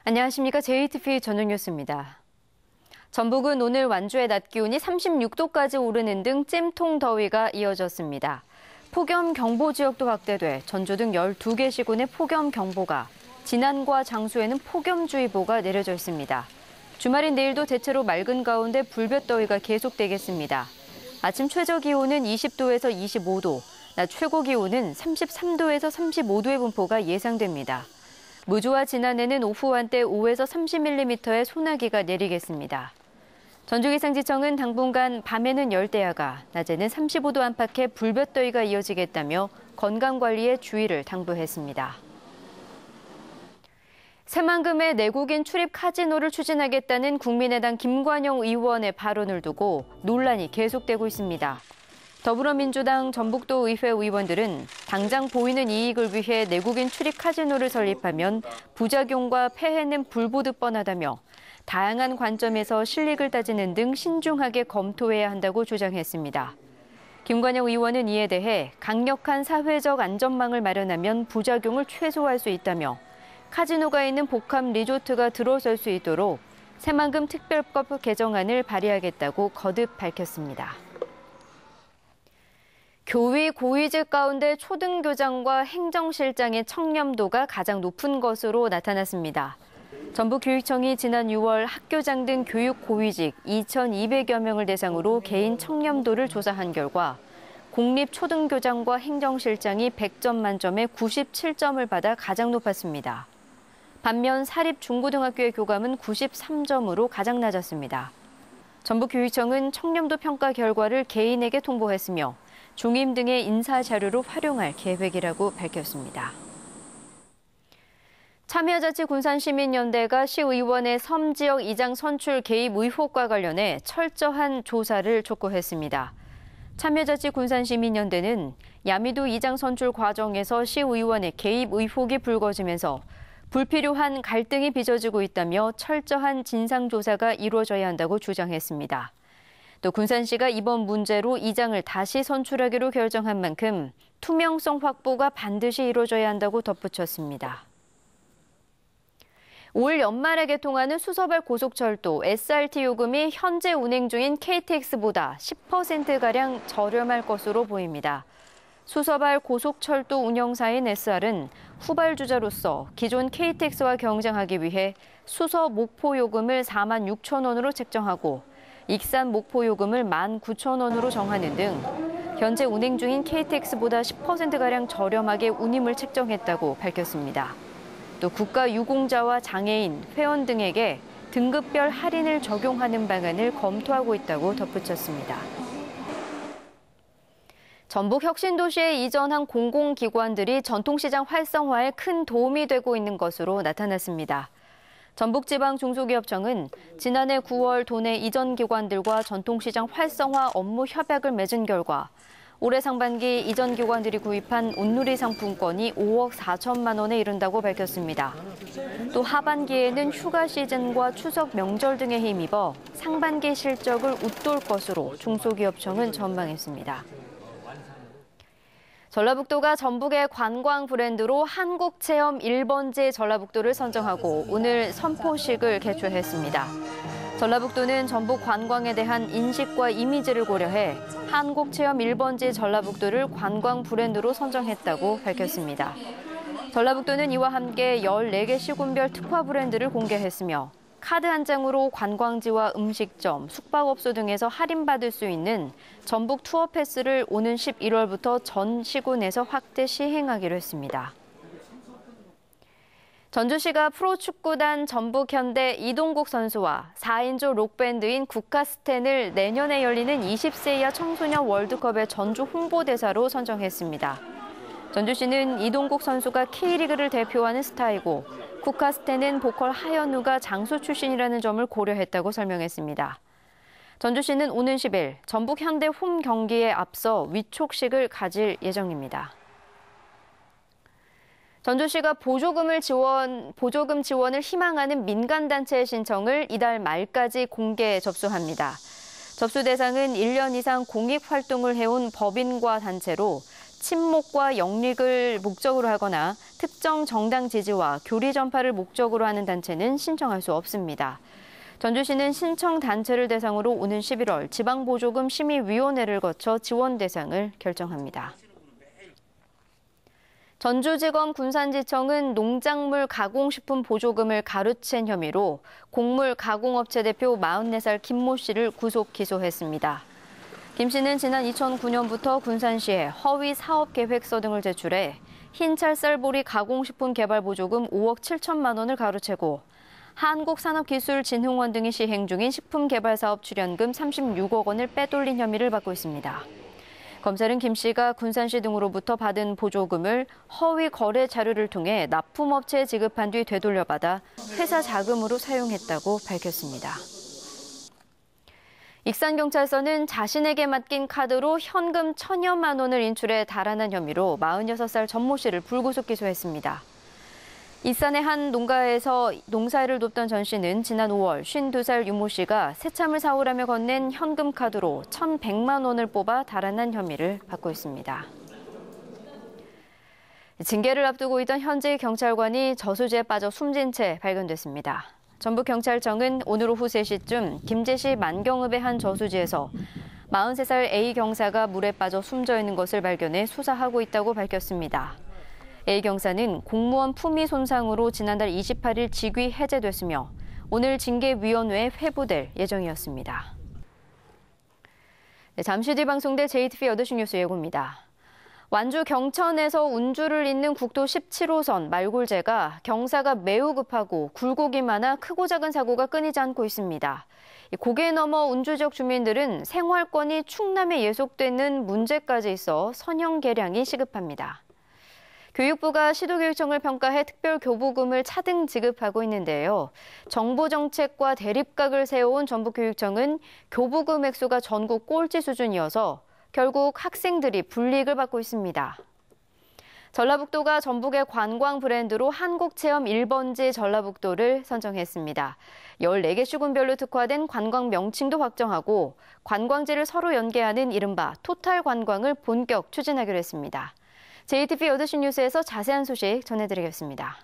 안녕하십니까. JTBC 저녁 뉴스입니다. 전북은 오늘 완주의 낮 기온이 36도까지 오르는 등 찜통 더위가 이어졌습니다. 폭염 경보 지역도 확대돼 전주 등 12개 시군의 폭염 경보가, 진안과 장수에는 폭염주의보가 내려져 있습니다. 주말인 내일도 대체로 맑은 가운데 불볕더위가 계속되겠습니다. 아침 최저 기온은 20도에서 25도, 낮 최고 기온은 33도에서 35도의 분포가 예상됩니다. 무주와 진안에는 오후 한때 5에서 30mm의 소나기가 내리겠습니다. 전주기상지청은 당분간 밤에는 열대야가, 낮에는 35도 안팎의 불볕더위가 이어지겠다며 건강관리에 주의를 당부했습니다. 새만금의 내국인 출입 카지노를 추진하겠다는 국민의당 김관영 의원의 발언을 두고 논란이 계속되고 있습니다. 더불어민주당 전북도 의회 의원들은 당장 보이는 이익을 위해 내국인 출입 카지노를 설립하면 부작용과 폐해는 불보듯 뻔하다며 다양한 관점에서 실익을 따지는 등 신중하게 검토해야 한다고 주장했습니다. 김관영 의원은 이에 대해 강력한 사회적 안전망을 마련하면 부작용을 최소화할 수 있다며 카지노가 있는 복합 리조트가 들어설 수 있도록 새만금 특별법 개정안을 발의하겠다고 거듭 밝혔습니다. 교위 고위직 가운데 초등교장과 행정실장의 청렴도가 가장 높은 것으로 나타났습니다. 전북교육청이 지난 6월 학교장 등 교육 고위직 2,200여 명을 대상으로 개인 청렴도를 조사한 결과 공립초등교장과 행정실장이 100점 만점에 97점을 받아 가장 높았습니다. 반면 사립중고등학교의 교감은 93점으로 가장 낮았습니다. 전북교육청은 청렴도 평가 결과를 개인에게 통보했으며 중임 등의 인사 자료로 활용할 계획이라고 밝혔습니다. 참여자치군산시민연대가 시의원의 섬지역 이장 선출 개입 의혹과 관련해 철저한 조사를 촉구했습니다. 참여자치군산시민연대는 야미도 이장 선출 과정에서 시의원의 개입 의혹이 불거지면서 불필요한 갈등이 빚어지고 있다며 철저한 진상조사가 이루어져야 한다고 주장했습니다. 또 군산시가 이번 문제로 이장을 다시 선출하기로 결정한 만큼 투명성 확보가 반드시 이루어져야 한다고 덧붙였습니다. 올 연말에 개통하는 수서발 고속철도 SRT 요금이 현재 운행 중인 KTX보다 10%가량 저렴할 것으로 보입니다. 수서발 고속철도 운영사인 SR은 후발주자로서 기존 KTX와 경쟁하기 위해 수서 목포 요금을 46,000원으로 책정하고 익산 목포 요금을 19,000원으로 정하는 등 현재 운행 중인 KTX보다 10%가량 저렴하게 운임을 책정했다고 밝혔습니다. 또 국가 유공자와 장애인, 회원 등에게 등급별 할인을 적용하는 방안을 검토하고 있다고 덧붙였습니다. 전북 혁신도시에 이전한 공공기관들이 전통시장 활성화에 큰 도움이 되고 있는 것으로 나타났습니다. 전북지방중소기업청은 지난해 9월 도내 이전 기관들과 전통시장 활성화 업무 협약을 맺은 결과 올해 상반기 이전 기관들이 구입한 온누리 상품권이 5억 4천만 원에 이른다고 밝혔습니다. 또 하반기에는 휴가 시즌과 추석 명절 등에 힘입어 상반기 실적을 웃돌 것으로 중소기업청은 전망했습니다. 전라북도가 전북의 관광 브랜드로 한국체험 1번지 전라북도를 선정하고 오늘 선포식을 개최했습니다. 전라북도는 전북 관광에 대한 인식과 이미지를 고려해 한국체험 1번지 전라북도를 관광 브랜드로 선정했다고 밝혔습니다. 전라북도는 이와 함께 14개 시군별 특화 브랜드를 공개했으며 카드 한 장으로 관광지와 음식점, 숙박업소 등에서 할인받을 수 있는 전북 투어 패스를 오는 11월부터 전 시군에서 확대 시행하기로 했습니다. 전주시가 프로축구단 전북현대 이동국 선수와 4인조 록밴드인 국카스텐을 내년에 열리는 20세 이하 청소년 월드컵의 전주 홍보대사로 선정했습니다. 전주시는 이동국 선수가 K리그를 대표하는 스타이고 국카스텐은 보컬 하현우가 장수 출신이라는 점을 고려했다고 설명했습니다. 전주시는 오는 10일 전북 현대 홈 경기에 앞서 위촉식을 가질 예정입니다. 전주시가 보조금 지원을 희망하는 민간단체의 신청을 이달 말까지 공개 접수합니다. 접수 대상은 1년 이상 공익활동을 해온 법인과 단체로 친목과 영릭을 목적으로 하거나 특정 정당 지지와 교리 전파를 목적으로 하는 단체는 신청할 수 없습니다. 전주시는 신청 단체를 대상으로 오는 11월 지방보조금 심의위원회를 거쳐 지원 대상을 결정합니다. 전주지검 군산지청은 농작물 가공식품 보조금을 가로챈 혐의로 곡물 가공업체 대표 44살 김모 씨를 구속 기소했습니다. 김 씨는 지난 2009년부터 군산시에 허위 사업계획서 등을 제출해 흰찰쌀보리 가공식품 개발 보조금 5억 7천만 원을 가로채고 한국산업기술진흥원 등이 시행 중인 식품개발사업 출연금 36억 원을 빼돌린 혐의를 받고 있습니다. 검찰은 김 씨가 군산시 등으로부터 받은 보조금을 허위 거래 자료를 통해 납품업체에 지급한 뒤 되돌려받아 회사 자금으로 사용했다고 밝혔습니다. 익산경찰서는 자신에게 맡긴 카드로 현금 1,000여만 원을 인출해 달아난 혐의로 46살 전모 씨를 불구속 기소했습니다. 익산의 한 농가에서 농사일을 돕던 전 씨는 지난 5월 52살 윤모 씨가 새참을 사오라며 건넨 현금 카드로 1,100만 원을 뽑아 달아난 혐의를 받고 있습니다. 징계를 앞두고 있던 현직 경찰관이 저수지에 빠져 숨진 채 발견됐습니다. 전북경찰청은 오늘 오후 3시쯤 김제시 만경읍의 한 저수지에서 43살 A 경사가 물에 빠져 숨져 있는 것을 발견해 수사하고 있다고 밝혔습니다. A 경사는 공무원 품위 손상으로 지난달 28일 직위 해제됐으며 오늘 징계위원회에 회부될 예정이었습니다. 잠시 뒤 방송될 JTBC 8시 뉴스 예고입니다. 완주 경천에서 운주를 잇는 국도 17호선 말골제가 경사가 매우 급하고 굴곡이 많아 크고 작은 사고가 끊이지 않고 있습니다. 고개 넘어 운주 지역 주민들은 생활권이 충남에 예속되는 문제까지 있어 선형 개량이 시급합니다. 교육부가 시도교육청을 평가해 특별교부금을 차등 지급하고 있는데요. 정부 정책과 대립각을 세워온 전북교육청은 교부금 액수가 전국 꼴찌 수준이어서 결국 학생들이 불이익을 받고 있습니다. 전라북도가 전북의 관광 브랜드로 한국체험 1번지 전라북도를 선정했습니다. 14개 시군별로 특화된 관광 명칭도 확정하고 관광지를 서로 연계하는 이른바 토탈 관광을 본격 추진하기로 했습니다. JTBC 8시 뉴스에서 자세한 소식 전해드리겠습니다.